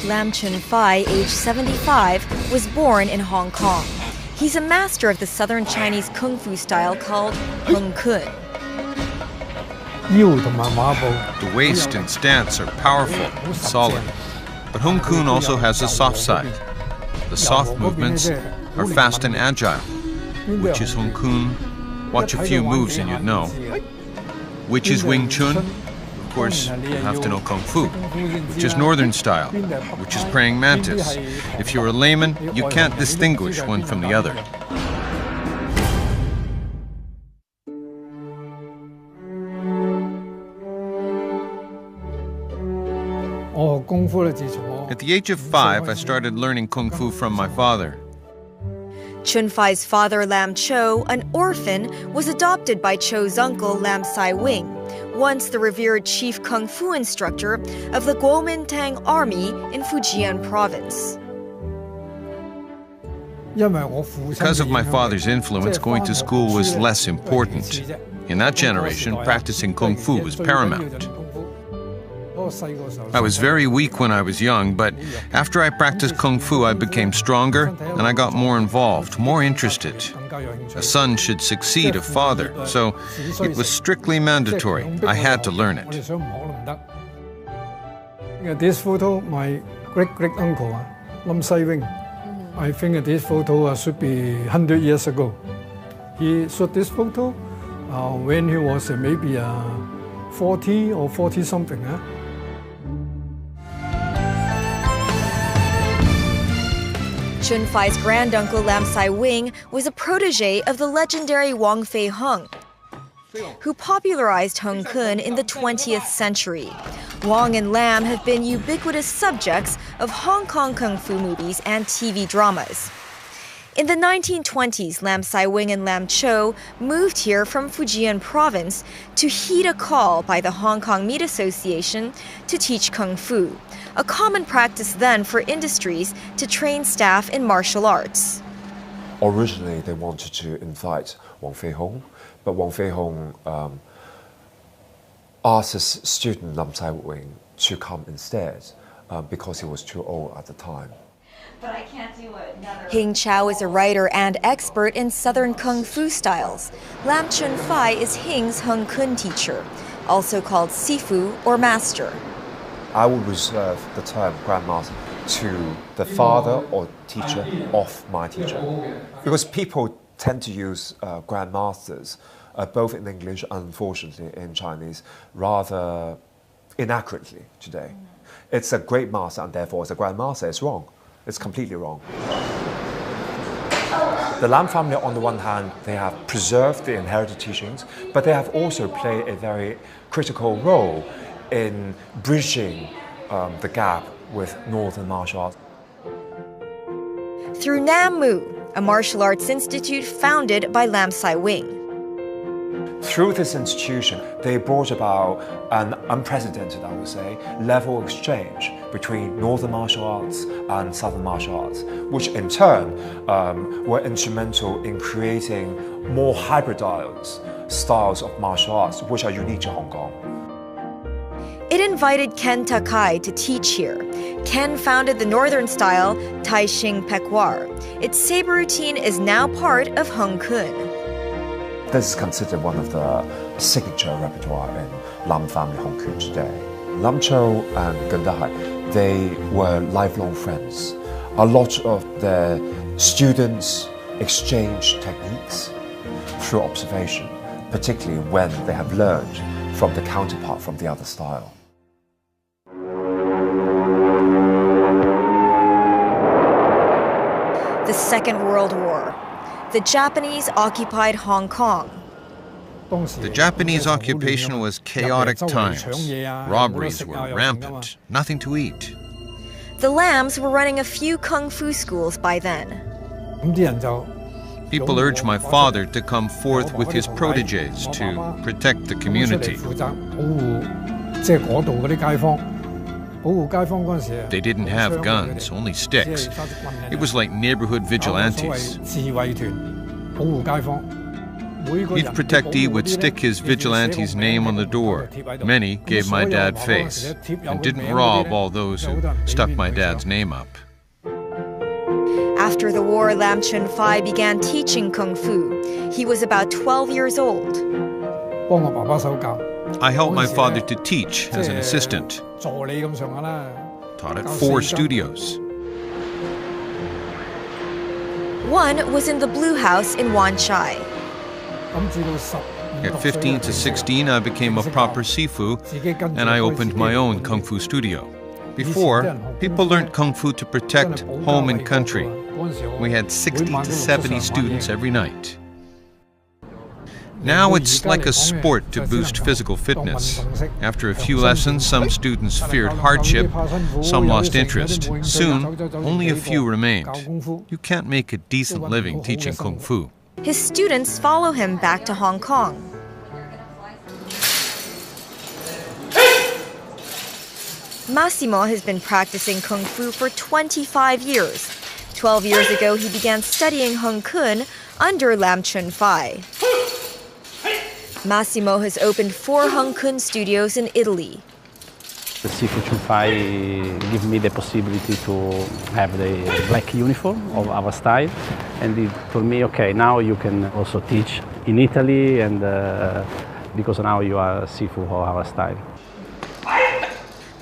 Lam Chun-fai, age 75, was born in Hong Kong. He's a master of the southern Chinese kung fu style called Hung Kun. The waist and stance are powerful and solid, but Hung Kun also has a soft side. The soft movements are fast and agile. Which is Hung Kun? Watch a few moves and you'd know. Which is Wing Chun? Of course, you have to know Kung Fu. Which is Northern style? Which is Praying Mantis? If you're a layman, you can't distinguish one from the other. At the age of 5, I started learning Kung Fu from my father. Chun-fai's father, Lam Cho, an orphan, was adopted by Cho's uncle, Lam Sai-wing, once the revered chief kung fu instructor of the Kuomintang army in Fujian province. Because of my father's influence, going to school was less important. In that generation, practicing Kung Fu was paramount. I was very weak when I was young, but after I practiced Kung Fu, I became stronger and I got more involved, more interested. A son should succeed a father, so it was strictly mandatory. I had to learn it. This photo, my great-great-uncle, Lam Sai-wing, I think this photo should be 100 years ago. He shot this photo when he was maybe 40 or 40-something. Chun-fai's granduncle Lam Sai-wing was a protege of the legendary Wang Fei-hung, who popularized Hung Kun in the 20th century. Wang and Lam have been ubiquitous subjects of Hong Kong kung fu movies and TV dramas. In the 1920s, Lam Sai-wing and Lam Cho moved here from Fujian province to heed a call by the Hong Kong Meat Association to teach kung fu, a common practice then for industries to train staff in martial arts. Originally, they wanted to invite Wang Fei-hung, but Wang Fei-hung asked his student Lam Sai-wing to come instead because he was too old at the time. But I can't do another. Hing Chao is a writer and expert in southern kung fu styles. Lam Chun-fai is Hing's Hung Kun teacher, also called Sifu or master. I would reserve the term grandmaster to the father or teacher of my teacher. Because people tend to use grandmasters, both in English and unfortunately in Chinese, rather inaccurately today. It's a great master and therefore it's a grandmaster. It's wrong. It's completely wrong. The Lam family, on the one hand, they have preserved the inherited teachings, but they have also played a very critical role in bridging the gap with Northern martial arts. Through Nammu, a martial arts institute founded by Lam Sai-wing. Through this institution, they brought about an unprecedented, I would say, level exchange between Northern martial arts and Southern martial arts, which in turn were instrumental in creating more hybridized styles of martial arts, which are unique to Hong Kong. It invited Ken Takai to teach here. Ken founded the northern style Tai Shing Pekwar. Its saber routine is now part of Hung Kun. This is considered one of the signature repertoire in Lam family Hong Kun today. Lam Cho and Gun Dahai, they were lifelong friends. A lot of their students exchange techniques through observation, particularly when they have learned from the counterpart from the other style. The Second World War. The Japanese occupied Hong Kong. The Japanese occupation was chaotic times. Robberies were rampant, nothing to eat. The Lams were running a few kung fu schools by then. People urged my father to come forth with his proteges to protect the community. They didn't have guns, only sticks. It was like neighborhood vigilantes. Each protectee would stick his vigilante's name on the door. Many gave my dad face and didn't rob all those who stuck my dad's name up. After the war, Lam Chun-fai began teaching Kung Fu. He was about 12 years old. I helped my father to teach as an assistant. Taught at 4 studios. One was in the Blue House in Wan Chai. At 15 to 16, I became a proper sifu, and I opened my own Kung Fu studio. Before, people learned Kung Fu to protect home and country. We had 60 to 70 students every night. Now it's like a sport to boost physical fitness. After a few lessons, some students feared hardship, some lost interest. Soon, only a few remained. You can't make a decent living teaching Kung Fu. His students follow him back to Hong Kong. Massimo has been practicing Kung Fu for 25 years. 12 years ago, he began studying Hung Kun under Lam Chun-fai. Massimo has opened 4 Hung Kun studios in Italy. The Sifu Chun-fai gave me the possibility to have the black uniform of our style, and it told me, okay, now you can also teach in Italy, and because now you are Sifu of our style.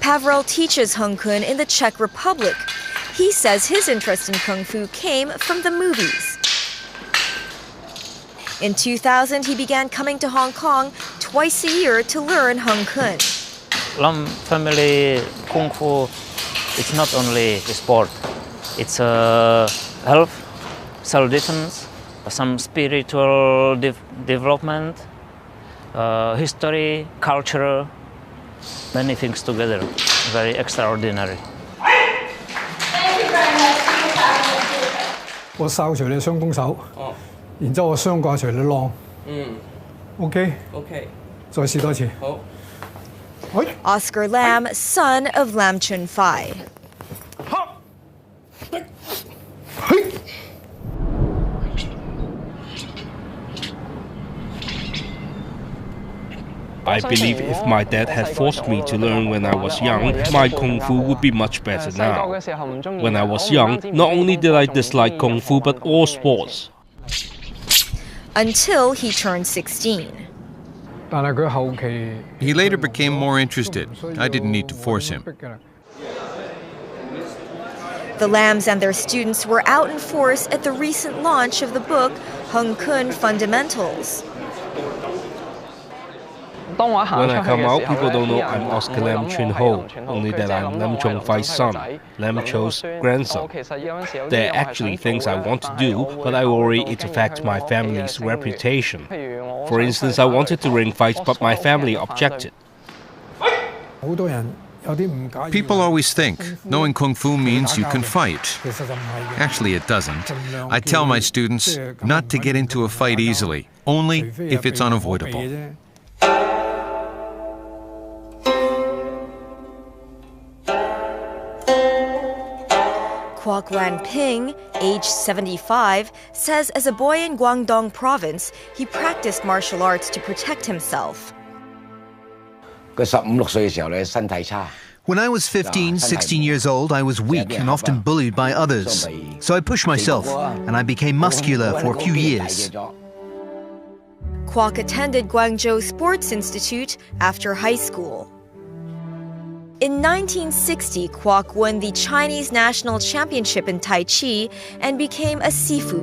Pavel teaches Hung Kun in the Czech Republic. He says his interest in Kung Fu came from the movies. In 2000, he began coming to Hong Kong twice a year to learn Hung Kun. Lam family Kung Fu, it's not only a sport. It's a health, self-defense, some spiritual development, history, culture, many things together. Very extraordinary. 我哨除你雙攻手，然之後我雙掛除你浪。OK。再試多次。好。Oscar Lam, son of Lam Chun-fai. I believe if my dad had forced me to learn when I was young, my Kung Fu would be much better now. When I was young, not only did I dislike Kung Fu, but all sports. Until he turned 16. He later became more interested. I didn't need to force him. The Lams and their students were out in force at the recent launch of the book Hung Kun Fundamentals. When I come out, people don't know I'm Oscar Lam Chun Ho, only that I'm Lam Chun-fai's son, Lam Chou's grandson. There are actually things I want to do, but I worry it affects my family's reputation. For instance, I wanted to ring fights, but my family objected. People always think knowing Kung Fu means you can fight. Actually, it doesn't. I tell my students not to get into a fight easily, only if it's unavoidable. Kwok Wan Ping, age 75, says as a boy in Guangdong province, he practiced martial arts to protect himself. When I was 15, 16 years old, I was weak and often bullied by others. So I pushed myself, and I became muscular for a few years. Kwok attended Guangzhou Sports Institute after high school. In 1960, Kwok won the Chinese National Championship in Tai Chi and became a Sifu.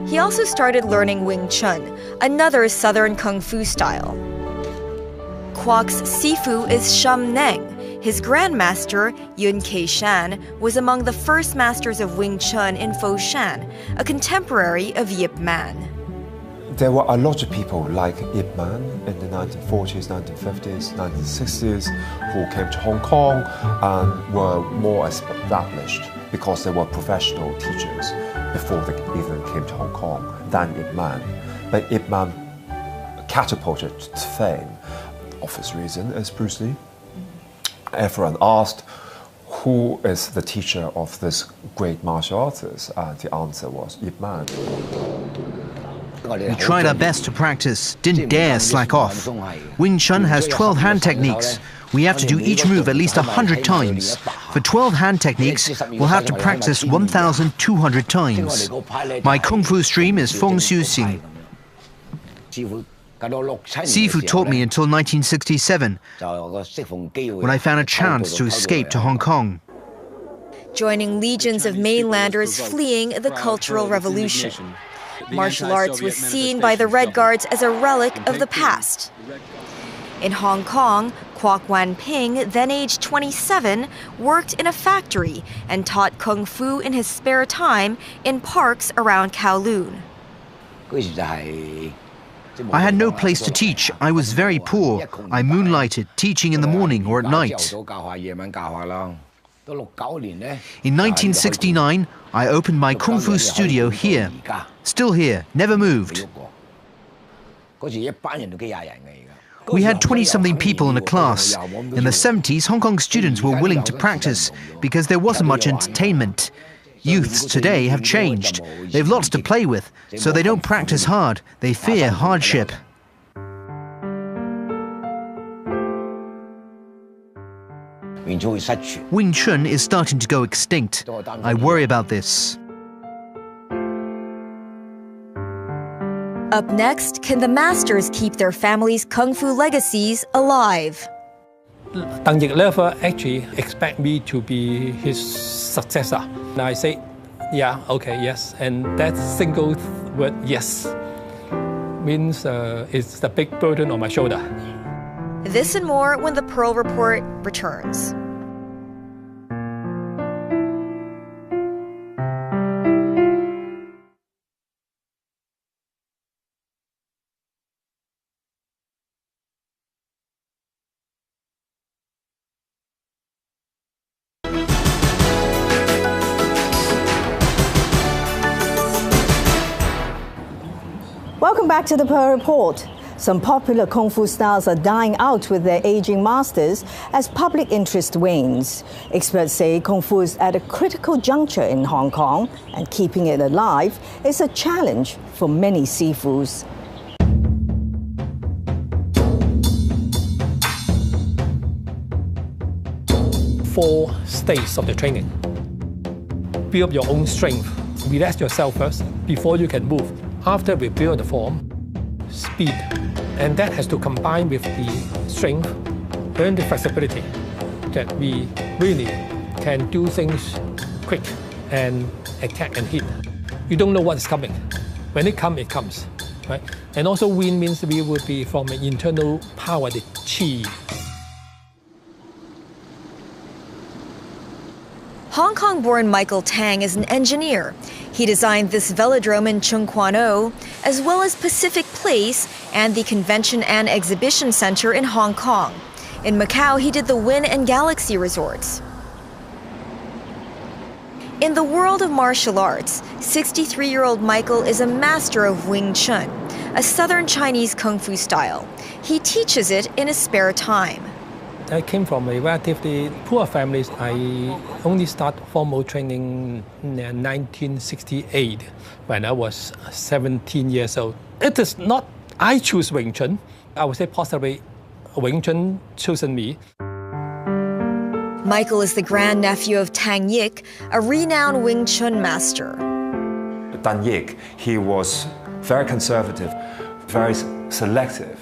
He also started learning Wing Chun, another Southern Kung Fu style. Kwok's Sifu is Shum Neng. His grandmaster, Yun Kei-shan, was among the first masters of Wing Chun in Foshan, a contemporary of Yip Man. There were a lot of people like Ip Man in the 1940s, 1950s, 1960s who came to Hong Kong and were more established because they were professional teachers before they even came to Hong Kong than Ip Man. But Ip Man catapulted to fame. Obvious reason is Bruce Lee. Everyone asked, who is the teacher of this great martial artist? And the answer was Ip Man. We tried our best to practice, didn't dare slack off. Wing Chun has 12 hand techniques. We have to do each move at least 100 times. For 12 hand techniques, we'll have to practice 1,200 times. My Kung Fu stream is Feng Xiu Xing. Sifu taught me until 1967, when I found a chance to escape to Hong Kong. Joining legions of mainlanders fleeing the Cultural Revolution. Martial arts was seen by the Red Guards as a relic of the past. In Hong Kong, Kwok Wan Ping, then aged 27, worked in a factory and taught Kung Fu in his spare time in parks around Kowloon. I had no place to teach. I was very poor. I moonlighted, teaching in the morning or at night. In 1969, I opened my Kung Fu studio here. Still here, never moved. We had 20-something people in a class. In the 70s, Hong Kong students were willing to practice because there wasn't much entertainment. Youths today have changed. They've lots to play with, so they don't practice hard. They fear hardship. Wing Chun is starting to go extinct. I worry about this. Up next, can the masters keep their families' Kung Fu legacies alive? Deng Yik never actually expect me to be his successor. And I say, yeah, okay, yes. And that single word, yes, means it's a big burden on my shoulder. This and more when the Pearl Report returns. Welcome back to the Pearl Report. Some popular Kung Fu styles are dying out with their aging masters as public interest wanes. Experts say Kung Fu is at a critical juncture in Hong Kong, and keeping it alive is a challenge for many Sifus. 4 stages of the training. Build up your own strength. Relax yourself first before you can move. After we build the form, speed. And that has to combine with the strength and the flexibility that we really can do things quick and attack and hit. You don't know what's coming. When it comes, it comes. Right? And also win means we will be from an internal power, the chi. Hong Kong-born Michael Tang is an engineer. He designed this velodrome in Chung Kwan O, as well as Pacific Place and the Convention and Exhibition Center in Hong Kong. In Macau, he did the Wynn and Galaxy resorts. In the world of martial arts, 63-year-old Michael is a master of Wing Chun, a southern Chinese Kung Fu style. He teaches it in his spare time. I came from a relatively poor family. I only started formal training in 1968 when I was 17 years old. It is not I choose Wing Chun. I would say possibly Wing Chun chosen me. Michael is the grandnephew of Tang Yik, a renowned Wing Chun master. Tang Yik, he was very conservative, very selective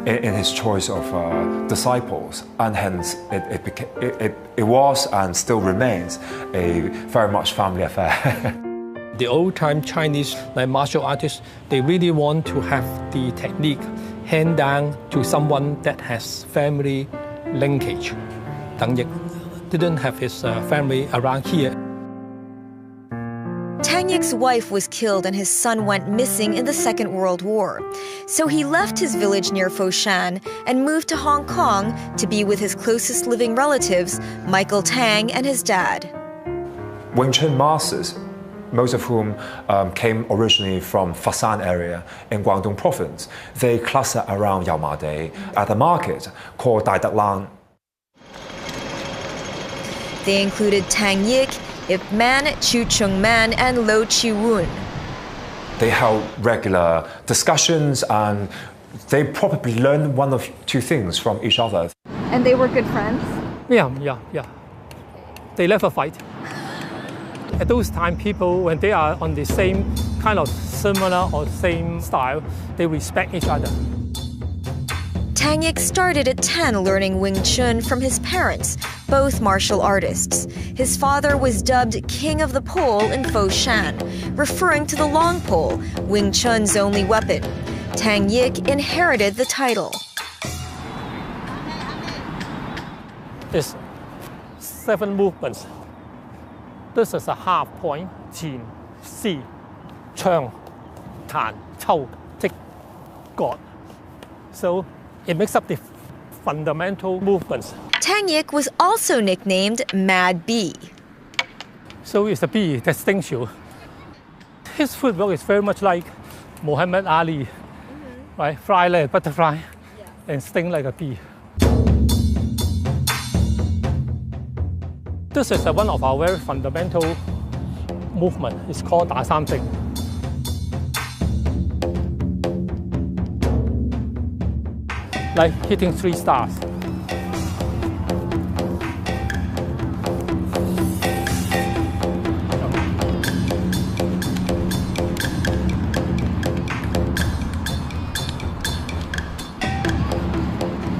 in his choice of disciples, and hence it was and still remains a very much family affair. The old-time Chinese martial artists, they really want to have the technique hand down to someone that has family linkage. Deng Yik didn't have his family around here. Tang Yik's wife was killed and his son went missing in the Second World War. So he left his village near Foshan and moved to Hong Kong to be with his closest living relatives, Michael Tang and his dad. Wing Chun masters, most of whom came originally from Fasan area in Guangdong province, they cluster around Yau Ma Tei at a market called Dai Dak Lang. They included Tang Yik, Ip Man, Chu Chung Man, and Lo Chi Woon. They held regular discussions and they probably learned one of two things from each other. And they were good friends? Yeah. They never fight. At those times, people, when they are on the same kind of similar or same style, they respect each other. Tang Yik started at 10 learning Wing Chun from his parents, both martial artists. His father was dubbed King of the Pole in Foshan, referring to the long pole, Wing Chun's only weapon. Tang Yik inherited the title. It's 7 movements. This is a half point, Qin, Si, Chang, Tan, Chou, Tik, God. So it makes up the fundamental movements. Tang Yik was also nicknamed Mad Bee. So it's a bee that stings you. His footwork is very much like Muhammad Ali, right? Fly like a butterfly and sting like a bee. This is one of our very fundamental movement. It's called Da Sam Jing. Like hitting 3 stars.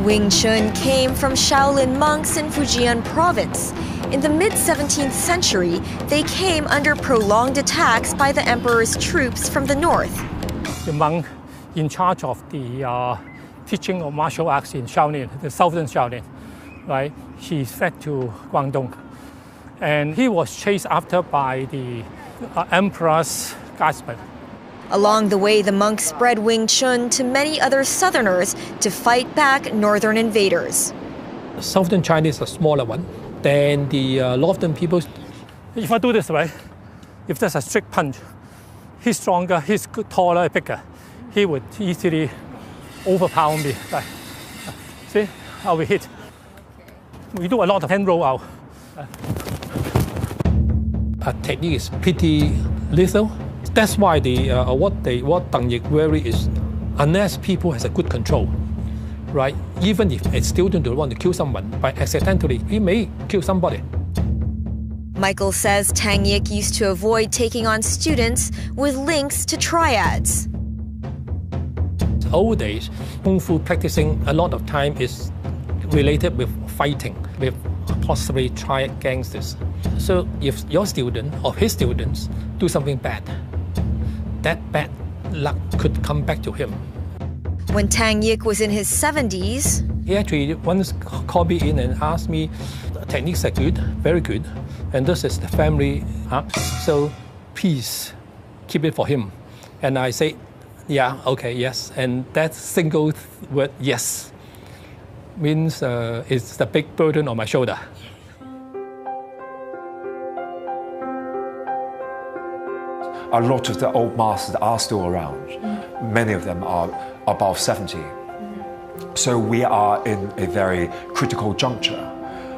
Wing Chun came from Shaolin monks in Fujian province. In the mid-17th century, they came under prolonged attacks by the emperor's troops from the north. The monk in charge of the teaching of martial arts in Shaolin, the southern Shaolin, right? He fled to Guangdong. And he was chased after by the emperor's guardsmen. Along the way, the monks spread Wing Chun to many other southerners to fight back northern invaders. Southern China is a smaller one than the northern people. If I do this, right, if there's a strict punch, he's stronger, he's taller, bigger. He would easily overpower me. Right. See how we hit. We do a lot of hand roll out. Our technique is pretty lethal. That's why what Tang Yik worry is, unless people has a good control, right? Even if a student don't want to kill someone, by accidentally, he may kill somebody. Michael says Tang Yik used to avoid taking on students with links to triads. Old days, Kung Fu practicing a lot of time is related with fighting, with possibly triad gangsters. So if your student or his students do something bad, that bad luck could come back to him. When Tang Yik was in his 70s, he actually once called me in and asked me, techniques are good, very good, and this is the family art, so please keep it for him. And I say, yeah, okay, yes. And that single word, yes, means it's a big burden on my shoulder. A lot of the old masters are still around. Many of them are above 70. So we are in a very critical juncture.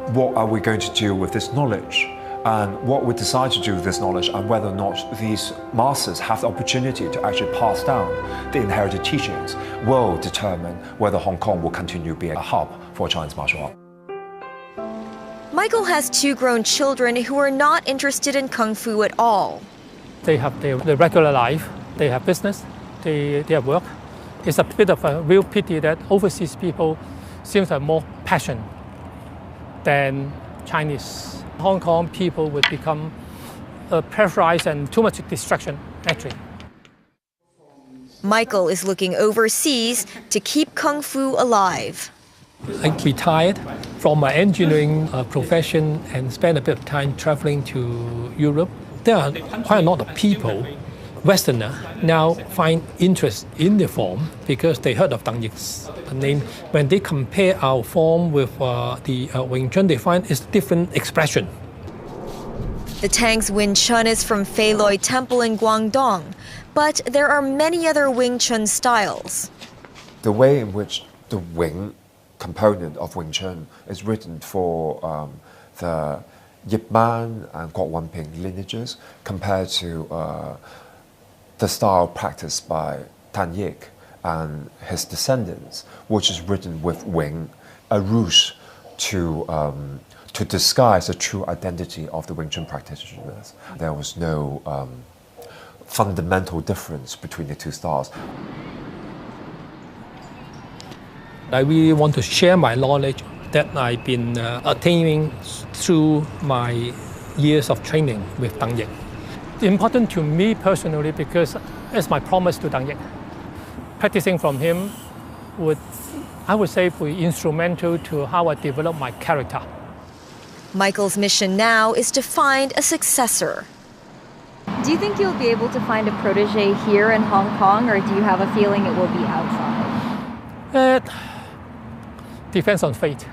What are we going to do with this knowledge? And what we decide to do with this knowledge, and whether or not these masters have the opportunity to actually pass down the inherited teachings, will determine whether Hong Kong will continue to be a hub for Chinese martial art. Michael has 2 grown children who are not interested in Kung Fu at all. They have their regular life, they have business, they have work. It's a bit of a real pity that overseas people seem to have more passion than Chinese. Hong Kong people would become pressurized and too much distraction, actually. Michael is looking overseas to keep Kung Fu alive. I retired from my engineering profession and spent a bit of time traveling to Europe. There are quite a lot of people, Westerner, now find interest in the form because they heard of Tang Yik's name. When they compare our form with the Wing Chun, they find it's a different expression. The Tang's Wing Chun is from Fei Loi Temple in Guangdong, but there are many other Wing Chun styles. The way in which the Wing component of Wing Chun is written for the Yip Man and Kwok Wan Ping lineages compared to the style practiced by Tan Yik and his descendants, which is written with Wing, a ruse to disguise the true identity of the Wing Chun practitioners. There was no fundamental difference between the two styles. I really want to share my knowledge that I've been attaining through my years of training with Tan Yik. It's important to me personally because it's my promise to Tan Yik. Practicing from him would, I would say, be instrumental to how I develop my character. Michael's mission now is to find a successor. Do you think you'll be able to find a protege here in Hong Kong, or do you have a feeling it will be outside? It depends on fate.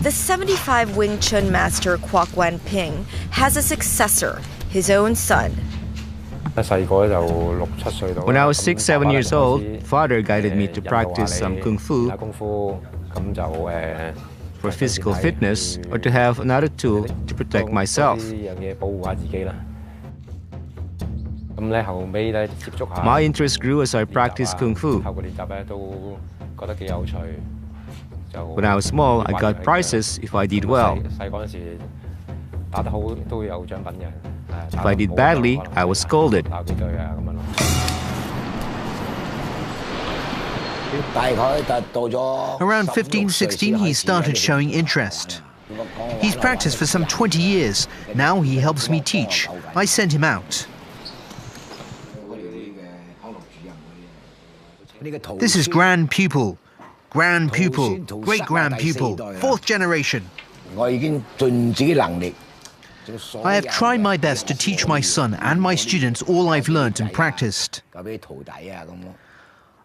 The 75 Wing Chun master Kwok Wan Ping has a successor, his own son. When I was 6-7 years old, father guided me to practice some Kung Fu for physical fitness or to have another tool to protect myself. My interest grew as I practiced Kung Fu. When I was small, I got prizes if I did well. If I did badly, I was scolded. Around 15, 16, he started showing interest. He's practiced for some 20 years. Now he helps me teach. I send him out. This is grand pupil, great-grand pupil, 4th generation. I have tried my best to teach my son and my students all I've learned and practiced.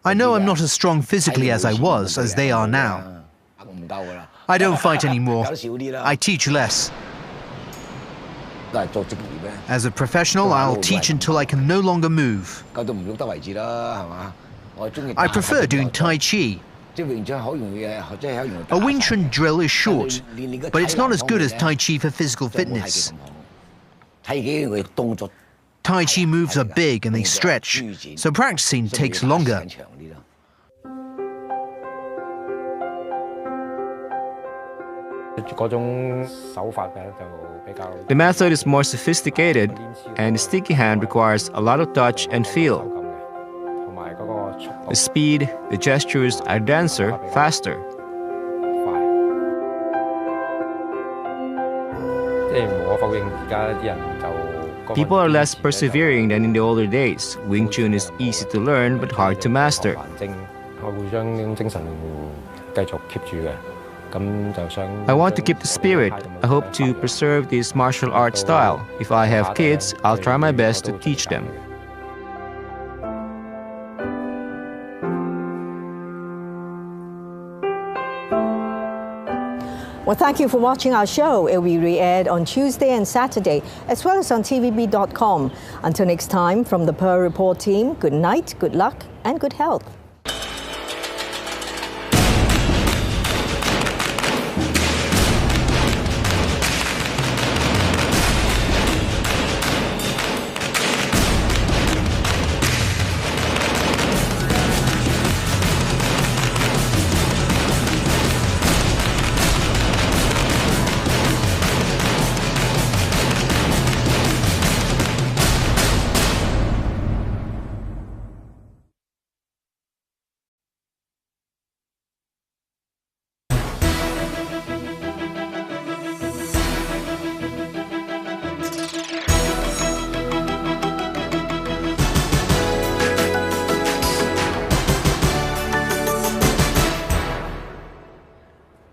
I know I'm not as strong physically as I was, as they are now. I don't fight anymore. I teach less. As a professional, I'll teach until I can no longer move. I prefer doing Tai Chi. A Wing Chun drill is short, but it's not as good as Tai Chi for physical fitness. Tai Chi moves are big and they stretch, so practicing takes longer. The method is more sophisticated, and the sticky hand requires a lot of touch and feel. The speed, the gestures are denser, faster. People are less persevering than in the older days. Wing Chun is easy to learn but hard to master. I want to keep the spirit. I hope to preserve this martial art style. If I have kids, I'll try my best to teach them. Well, thank you for watching our show. It will be re-aired on Tuesday and Saturday, as well as on tvb.com. Until next time, from the Pearl Report team, good night, good luck, and good health.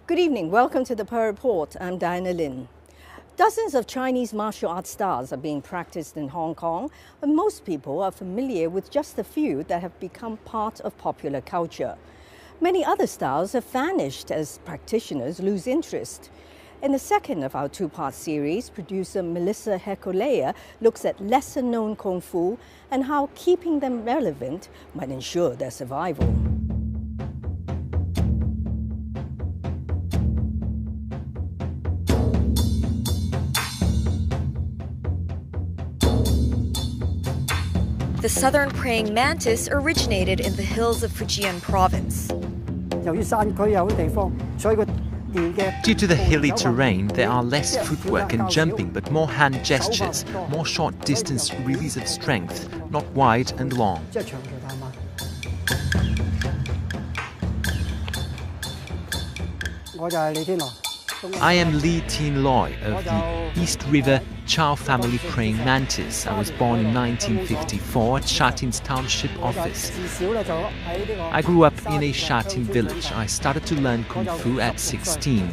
Good evening. Welcome to the Pearl Report. I'm Diana Lin. Dozens of Chinese martial arts styles are being practiced in Hong Kong, but most people are familiar with just a few that have become part of popular culture. Many other styles have vanished as practitioners lose interest. In the second of our two-part series, producer Melissa Hekolea looks at lesser-known Kung Fu and how keeping them relevant might ensure their survival. the southern praying mantis originated in the hills of Fujian province. Due to the hilly terrain, there are less footwork and jumping, but more hand gestures, more short-distance release of strength, not wide and long. I am Li Tin Loy of the East River Chow family praying mantis. I was born in 1954 at Shatin's township office. I grew up in a Shatin village. I started to learn Kung Fu at 16.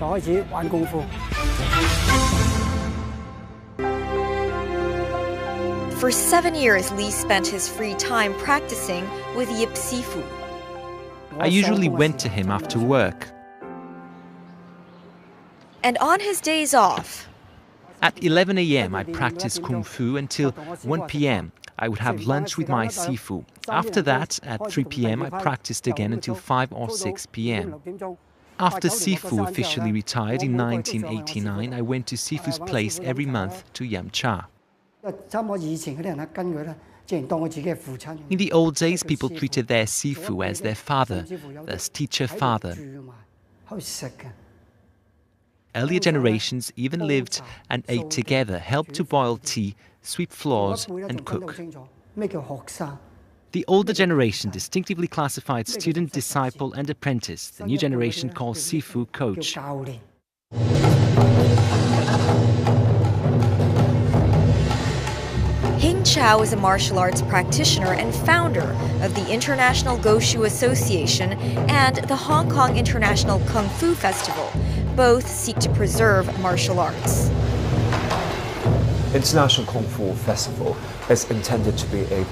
For 7 years, Li spent his free time practicing with Yip Sifu. I usually went to him after work. And on his days off, at 11 a.m. I practiced Kung Fu until 1 p.m. I would have lunch with my Sifu. After that, at 3 p.m. I practiced again until 5 or 6 p.m. After Sifu officially retired in 1989, I went to Sifu's place every month to Yamcha. In the old days, people treated their Sifu as their father, thus teacher father. Earlier generations even lived and ate together, helped to boil tea, sweep floors and cook. The older generation distinctively classified student, disciple and apprentice. The new generation calls Sifu coach. Hing Chao is a martial arts practitioner and founder of the International Gongfu Association and the Hong Kong International Kung Fu Festival. Both seek to preserve martial arts. International Kung Fu Festival is intended to be a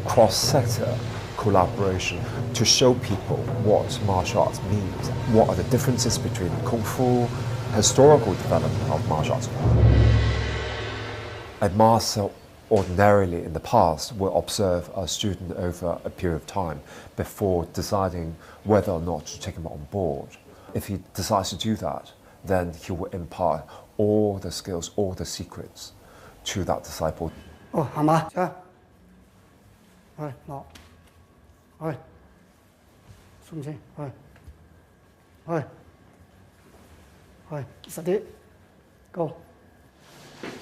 cross-sector collaboration to show people what martial arts means, what are the differences between Kung Fu, historical development of martial arts. A master ordinarily in the past will observe a student over a period of time before deciding whether or not to take him on board. If he decides to do that, then he will impart all the skills, all the secrets to that disciple.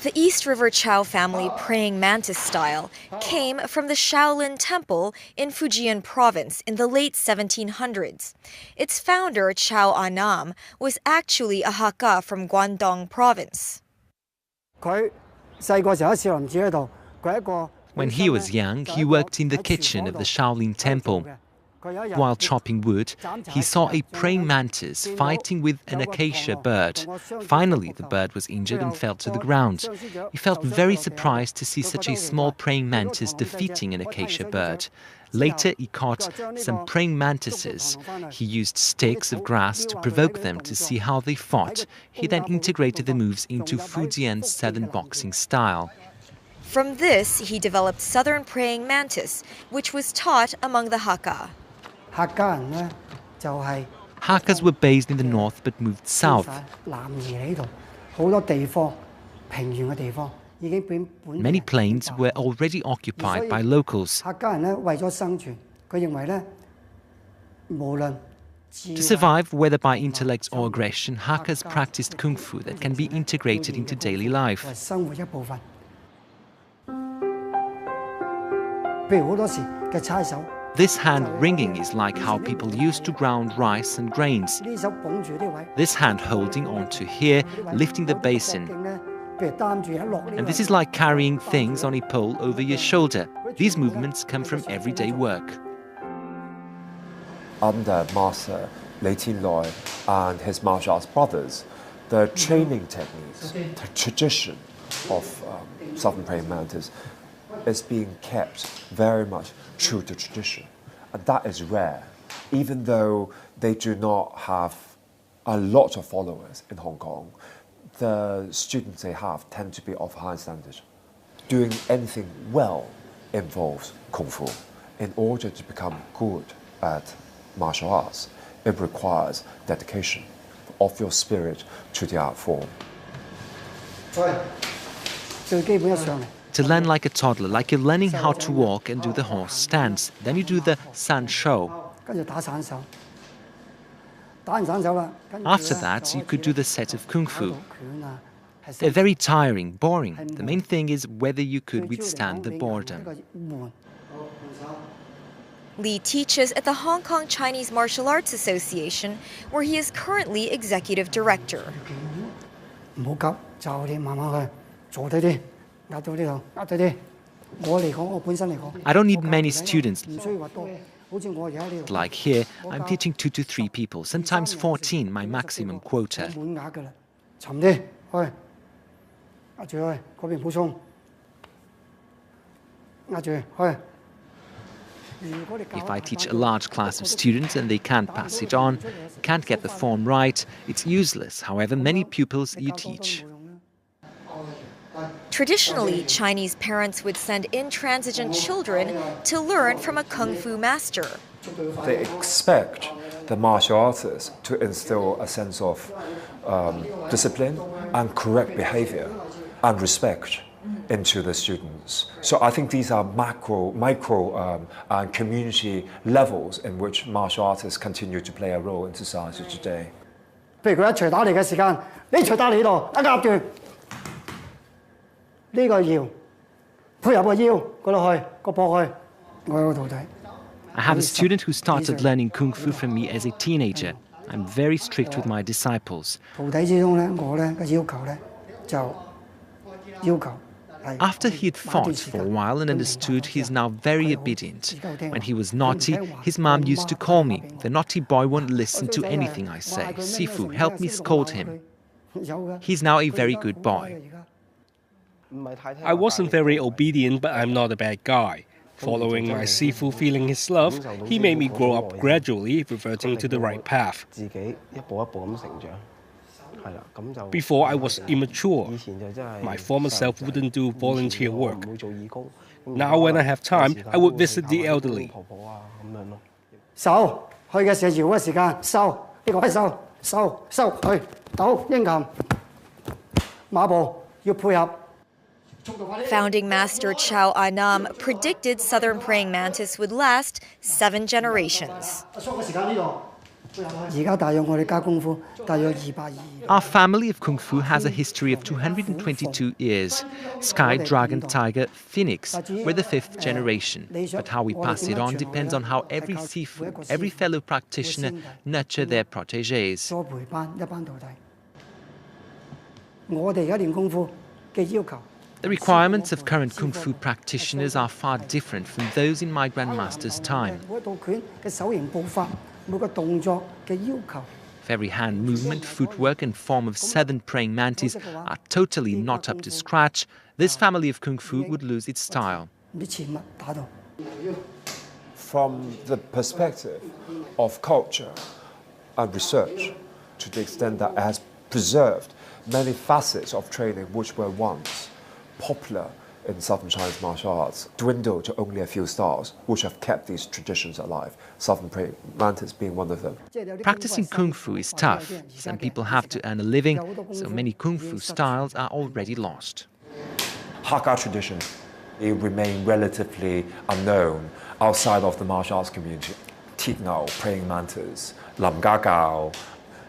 The East River Chow family praying mantis style came from the Shaolin Temple in Fujian province in the late 1700s. Its founder, Chow Anam, was actually a Hakka from Guangdong province. When he was young, he worked in the kitchen of the Shaolin Temple. While chopping wood, he saw a praying mantis fighting with an acacia bird. Finally, the bird was injured and fell to the ground. He felt very surprised to see such a small praying mantis defeating an acacia bird. Later, he caught some praying mantises. He used sticks of grass to provoke them to see how they fought. He then integrated the moves into Fujian's southern boxing style. From this, he developed southern praying mantis, which was taught among the Hakka. Hakkas were based in the north but moved south. Many plains were already occupied by locals. To survive, whether by intellect or aggression, Hakkas practiced Kung Fu that can be integrated into daily life. This hand wringing is like how people used to ground rice and grains. This hand holding onto here, lifting the basin. And this is like carrying things on a pole over your shoulder. These movements come from everyday work. Under Master Li Tin Loy and his martial arts brothers, the training techniques, the tradition of Southern Praying Mantis is being kept very much true to tradition. And that is rare, even though they do not have a lot of followers in Hong Kong. The students they have tend to be of high standard. Doing anything well involves Kung Fu. In order to become good at martial arts, it requires dedication of your spirit to the art form. to learn like a toddler, like you're learning how to walk and do the horse stance. Then you do the san shou. After that, you could do the set of Kung Fu. They're very tiring, boring. The main thing is whether you could withstand the boredom. Lee teaches at the Hong Kong Chinese Martial Arts Association, where he is currently executive director. I don't need many students. Like here, I'm teaching 2 to 3 people, sometimes 14, my maximum quota. If I teach a large class of students and they can't pass it on, can't get the form right, it's useless, however many pupils you teach. Traditionally, Chinese parents would send intransigent children to learn from a Kung Fu master. They expect the martial artists to instill a sense of discipline and correct behavior and respect into the students. So I think these are micro and community levels in which martial artists continue to play a role in society today. I have a student who started learning Kung Fu from me as a teenager. I'm very strict with my disciples. After he had fought for a while and understood, he is now very obedient. When he was naughty, his mom used to call me. The naughty boy won't listen to anything I say. Sifu, help me scold him. He's now a very good boy. I wasn't very obedient, but I'm not a bad guy. Following my Sifu, feeling his love, he made me grow up gradually, reverting to the right path. Before, I was immature. My former self wouldn't do volunteer work. Now, when I have time, I would visit the elderly. Founding Master Chow Ai-nam predicted southern praying mantis would last 7 generations. Our family of Kung Fu has a history of 222 years. Sky, Dragon, Tiger, Phoenix, we're the 5th generation. But how we pass it on depends on how every Sifu, every fellow practitioner nurture their protégés. The requirements of current Kung Fu practitioners are far different from those in my grandmaster's time. If every hand movement, footwork and form of southern praying mantis are totally not up to scratch, this family of Kung Fu would lose its style. From the perspective of culture and research, to the extent that it has preserved many facets of training which were once popular in Southern Chinese martial arts, dwindle to only a few styles, which have kept these traditions alive, Southern praying mantis being one of them. Practicing Kung Fu is tough. Some people have to earn a living, so many Kung Fu styles are already lost. Hakka tradition, it remained relatively unknown outside of the martial arts community. Tiet Ngao, praying mantis, Lam Ga Gao,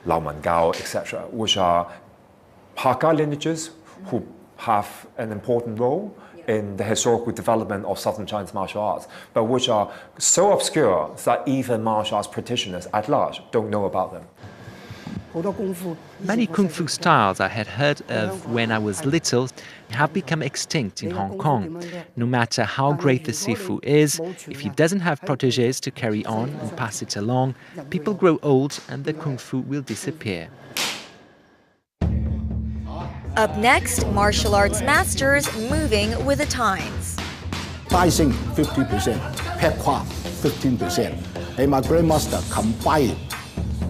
Lao Man Gao, etc., which are Hakka lineages who have an important role in the historical development of Southern Chinese martial arts, but which are so obscure that even martial arts practitioners at large don't know about them. Many Kung Fu styles I had heard of when I was little have become extinct in Hong Kong. No matter how great the Sifu is, if he doesn't have protégés to carry on and pass it along, people grow old and the Kung Fu will disappear. Up next, martial arts masters moving with the times. Daising 50%, Pet Qua 15%. And my grandmaster combined it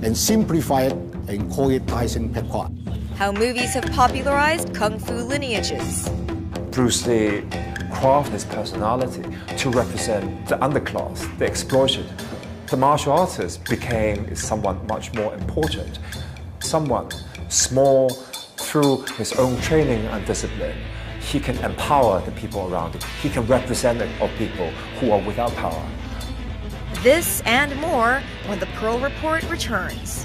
and simplify it and call it Daising Pet Qua. How movies have popularized Kung Fu lineages. Bruce Lee crafted his personality to represent the underclass, the exploited. The martial artist became someone much more important, someone small. Through his own training and discipline, he can empower the people around him. He can represent of people who are without power. This and more when the Pearl Report returns.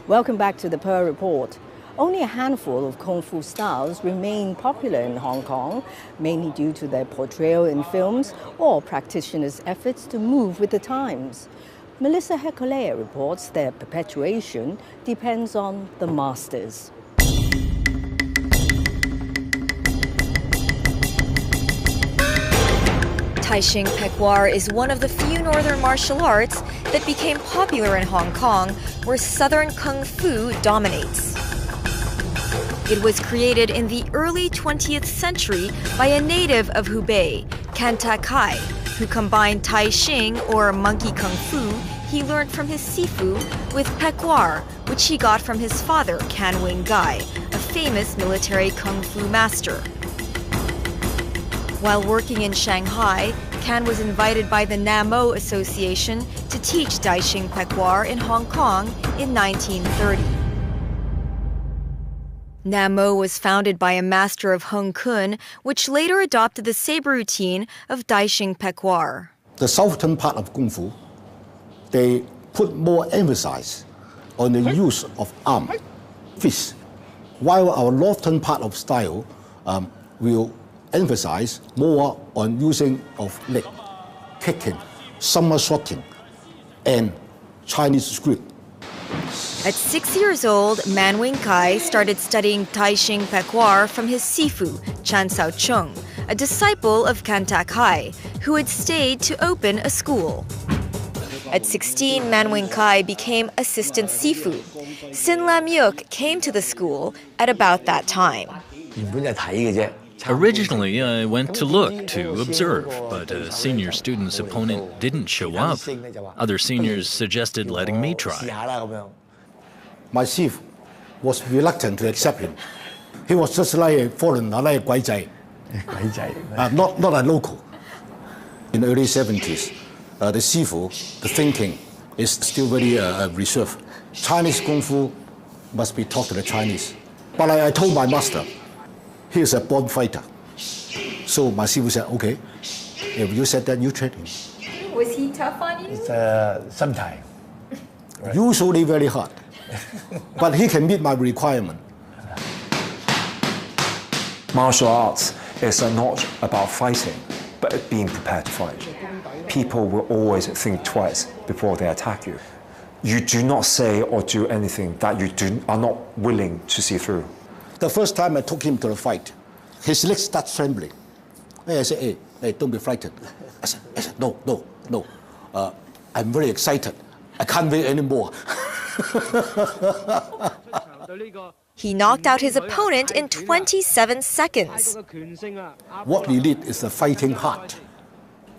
Welcome back to the Pearl Report. Only a handful of Kung Fu styles remain popular in Hong Kong, mainly due to their portrayal in films or practitioners' efforts to move with the times. Melissa Hekolea reports their perpetuation depends on the masters. Taishing Pekwar is one of the few northern martial arts that became popular in Hong Kong, where southern Kung Fu dominates. It was created in the early 20th century by a native of Hubei, Kanta Kai, who combined Taishing, or monkey Kung Fu, he learned from his sifu, with Pekwar, which he got from his father, Kan Wing Gai, a famous military Kung Fu master. While working in Shanghai, Kan was invited by the Namo Association to teach Taishing Pekwar in Hong Kong in 1930. Namo was founded by a master of Hung Kun, which later adopted the saber routine of Taishing Pekwar. The southern part of Kung Fu, they put more emphasis on the use of arm, fist, while our northern part of style will emphasize more on using of leg, kicking, somersaulting, and Chinese script. At 6 years old, Man Wing Kai started studying Taishing Pekwar from his sifu, Chan Sao Chung, a disciple of Kanta Kai, who had stayed to open a school. At 16, Man Wing Kai became assistant sifu. Sin Lam Yuk came to the school at about that time. Originally, I went to look, to observe, but a senior student's opponent didn't show up. Other seniors suggested letting me try. My chief was reluctant to accept him. He was just like a foreigner, like a guai not a local. In the early 70s, the sifu, the thinking, is still very reserved. Chinese Kung Fu must be taught to the Chinese. But I told my master, he is a born fighter. So my sifu said, okay, if you said that, you train him. Was he tough on you? Sometimes. Right. Usually very hard. But he can meet my requirement. Martial arts is not about fighting, but being prepared to fight. People will always think twice before they attack you. You do not say or do anything that you are not willing to see through. The first time I took him to the fight, his legs started trembling. I said, hey, don't be frightened. I said, no. I'm very excited. I can't wait anymore. He knocked out his opponent in 27 seconds. What we need is the fighting heart.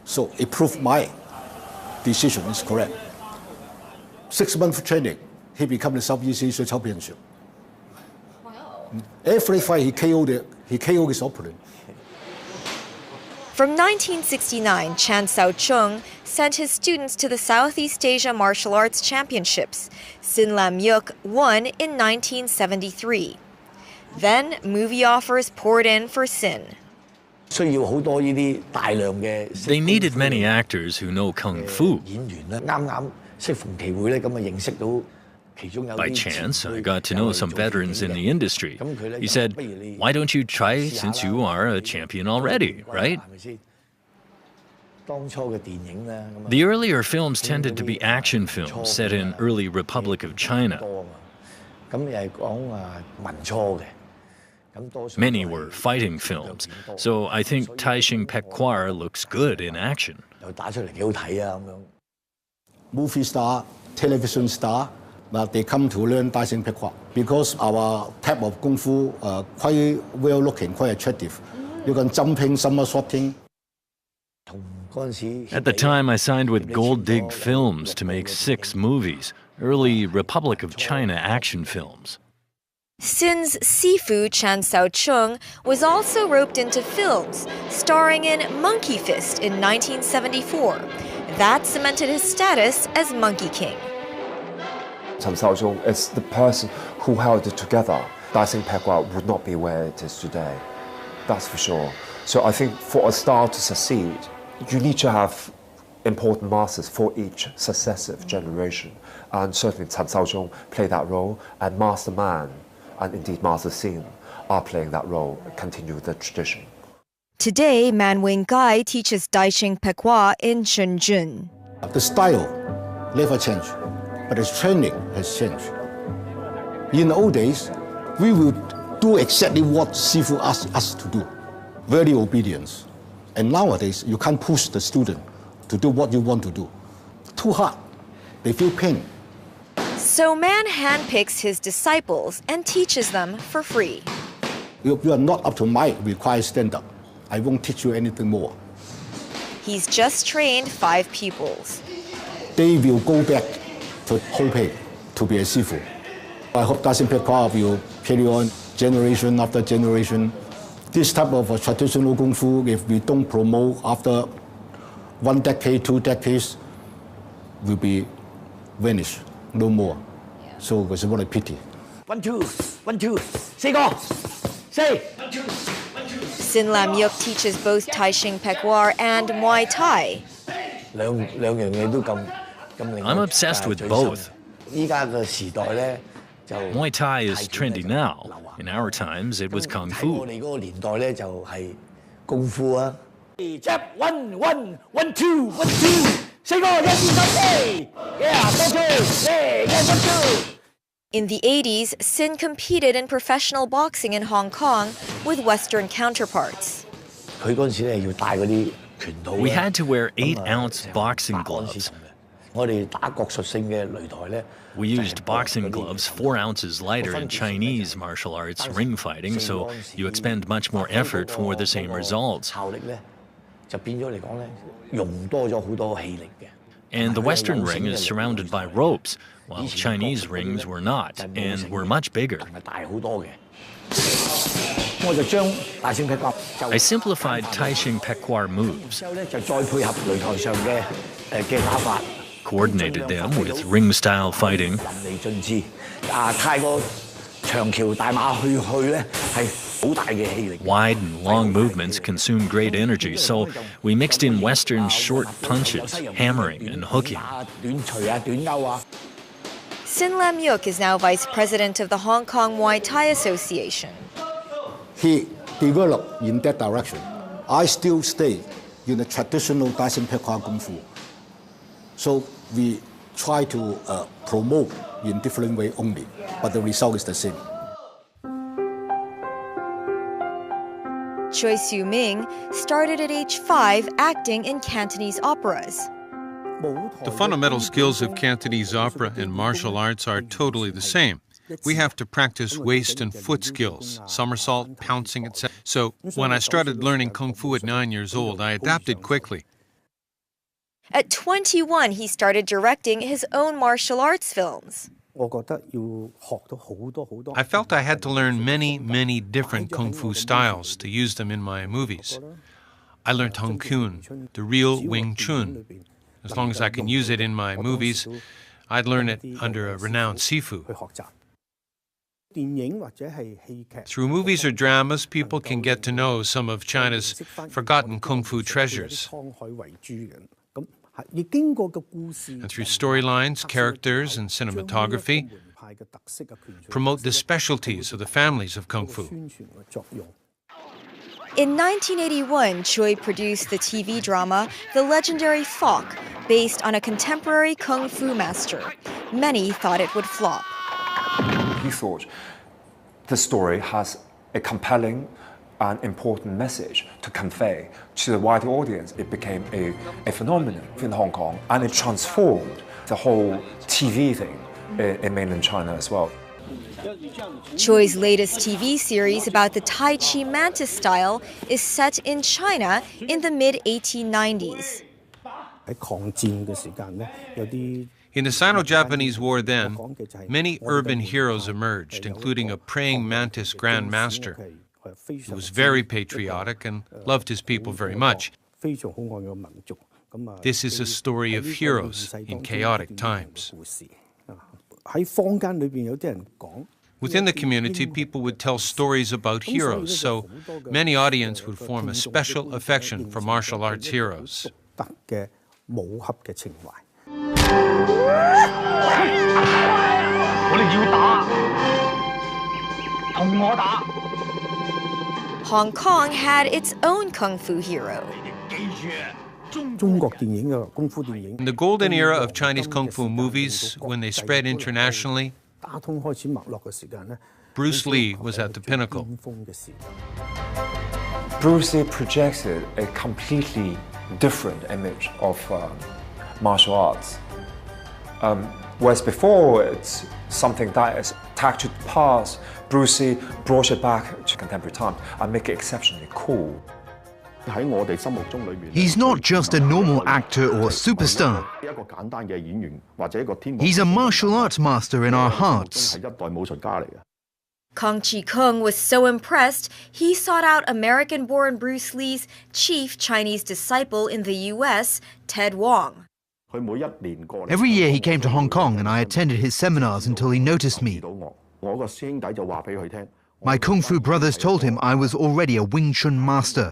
So it proved my decision is correct. 6 months training, he became the Southeast Asia Championship. Every fight he KO'd his opponent. From 1969, Chan Sao Chung sent his students to the Southeast Asia Martial Arts Championships. Sin Lam Yuk won in 1973. Then movie offers poured in for Sin. They needed many actors who know Kung Fu. By chance, I got to know some veterans in the industry. He said, why don't you try since you are a champion already, right? The earlier films tended to be action films set in early Republic of China. Many were fighting films, so I think Taishing Pekwar looks good in action. Movie star, television star, but they come to learn Taishing Pekwar because our type of Kung Fu quite well looking, quite attractive. You can jumping, somersaulting. At the time, I signed with Gold Dig Films to make 6 movies. early Republic of China action films. Sin's Sifu Chan Sao-chung was also roped into films, starring in Monkey Fist in 1974. That cemented his status as Monkey King. Chan Sao-chung is the person who held it together. Dancing Pekwa would not be where it is today. That's for sure. So I think for a style to succeed, you need to have important masters for each successive generation. And certainly Chan Sao-chung played that role, and Master Man, and indeed Master Sin, are playing that role, continue the tradition. Today, Man Wing-gai teaches Daixing Pekwa in Shenzhen. The style never changed, but the training has changed. In the old days, we would do exactly what Sifu asked us to do, very obedience. And nowadays, you can't push the student to do what you want to do. Too hard. They feel pain. So Man handpicks his disciples and teaches them for free. If you are not up to my required standard, I won't teach you anything more. He's just trained 5 pupils. They will go back to Hopei to be a Sifu. I hope Dancing Pekwa will carry on generation after generation. This type of traditional Gongfu, if we don't promote after 1 decade, 2 decades, will be vanished, no more. So it's what a pity. 1, 2, 1, 2, 4 個，4。 Sin Lam Yuk teaches both Taishing Pekwa and Muay Thai. I'm obsessed with both. Muay Thai is trendy now. In our times, it was Kung Fu. 1, 1, 1, 2, 1, 2， 4個，1、2、3、4， yeah， 多謝，yeah， 1、2。 In the 80s, Sin competed in professional boxing in Hong Kong with Western counterparts. We had to wear 8-ounce boxing gloves. We used boxing gloves 4 ounces lighter in Chinese martial arts ring fighting, so you expend much more effort for the same results. And the Western ring is surrounded by ropes, while Chinese rings were not, and were much bigger. I simplified Taishing Pekwa moves, coordinated them with ring-style fighting, wide and long movements consume great energy, so we mixed in Western short punches, hammering and hooking. Sin Lam Yuk is now vice president of the Hong Kong Muay Thai Association. He developed in that direction. I still stay in the traditional Dancing Pekwa Kung Fu. So we try to promote in different way only, but the result is the same. Choi Siu-ming started at age 5 acting in Cantonese operas. The fundamental skills of Cantonese opera and martial arts are totally the same. We have to practice waist and foot skills, somersault, pouncing, etc. So when I started learning Kung Fu at 9 years old, I adapted quickly. At 21, he started directing his own martial arts films. I felt I had to learn many different Kung Fu styles to use them in my movies. I learned Hung Kun, the real Wing Chun. As long as I can use it in my movies, I'd learn it under a renowned Sifu. Through movies or dramas, people can get to know some of China's forgotten Kung Fu treasures. And through storylines, characters, and cinematography, promote the specialties of the families of Kung Fu. In 1981, Choi produced the TV drama The Legendary Fok, based on a contemporary Kung Fu master. Many thought it would flop. He thought the story has a compelling and important message to convey to the wider audience. It became a phenomenon in Hong Kong, and it transformed the whole TV thing in mainland China as well. Choi's latest TV series about the Tai Chi mantis style is set in China in the mid-1890s. In the Sino-Japanese War then, many urban heroes emerged, including a praying mantis Grand Master, who was very patriotic and loved his people very much. This is a story of heroes in chaotic times. Within the community, people would tell stories about heroes, so many audiences would form a special affection for martial arts heroes. Hong Kong had its own kung fu hero. In the golden era of Chinese kung fu movies, when they spread internationally, Bruce Lee was at the pinnacle. Bruce Lee projected a completely different image of martial arts. Whereas before it's something that is tacked to the past, Bruce Lee brought it back to contemporary times and make it exceptionally cool. He's not just a normal actor or superstar. He's a martial arts master in our hearts. Kong Chi-kung was so impressed, he sought out American-born Bruce Lee's chief Chinese disciple in the U.S., Ted Wong. Every year he came to Hong Kong and I attended his seminars until he noticed me. My Kung Fu brothers told him I was already a Wing Chun master.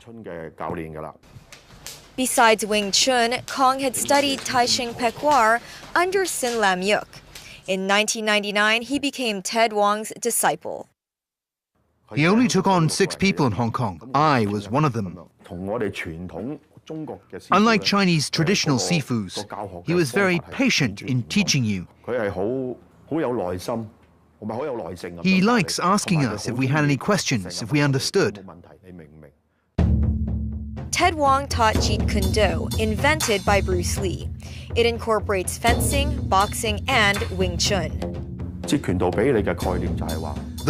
Besides Wing Chun, Kong had studied Tai Ching Pekwa under Sin Lam Yuk. In 1999, he became Ted Wong's disciple. He only took on 6 people in Hong Kong. I was one of them. Unlike Chinese traditional sifus, he was very patient in teaching you. He likes asking us if we had any questions, if we understood. Ted Wong taught Jeet Kune Do, invented by Bruce Lee. It incorporates fencing, boxing, and Wing Chun. The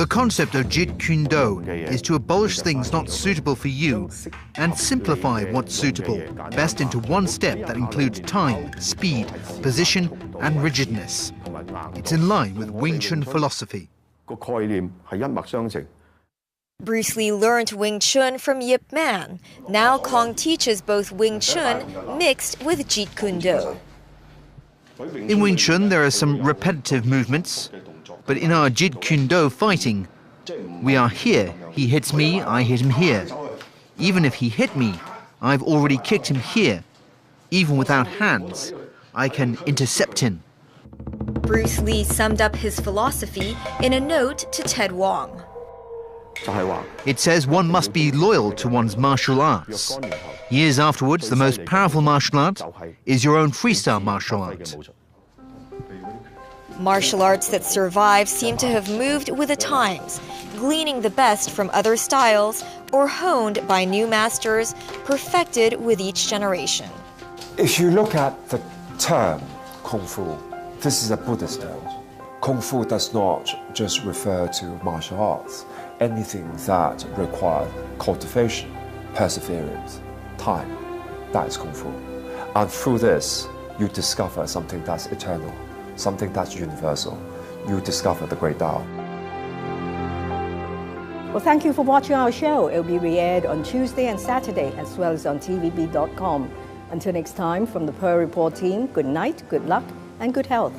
concept of Jeet Kune Do is to abolish things not suitable for you and simplify what's suitable, best into one step that includes time, speed, position, and rigidness. It's in line with Wing Chun philosophy. Bruce Lee learned Wing Chun from Yip Man. Now Kong teaches both Wing Chun mixed with Jeet Kune Do. In Wing Chun, there are some repetitive movements, but in our Jeet Kune Do fighting, we are here. He hits me, I hit him here. Even if he hit me, I've already kicked him here. Even without hands, I can intercept him. Bruce Lee summed up his philosophy in a note to Ted Wong. It says one must be loyal to one's martial arts. Years afterwards, the most powerful martial art is your own freestyle martial art. Martial arts that survive seem to have moved with the times, gleaning the best from other styles or honed by new masters, perfected with each generation. If you look at the term Kung Fu, this is a Buddhist term. Kung Fu does not just refer to martial arts. Anything that requires cultivation, perseverance, time, that is Kung Fu. And through this, you discover something that's eternal, something that's universal. You discover the great Tao. Well, thank you for watching our show. It will be re-aired on Tuesday and Saturday, as well as on tvb.com. Until next time, from the Pearl Report team, good night, good luck, and good health.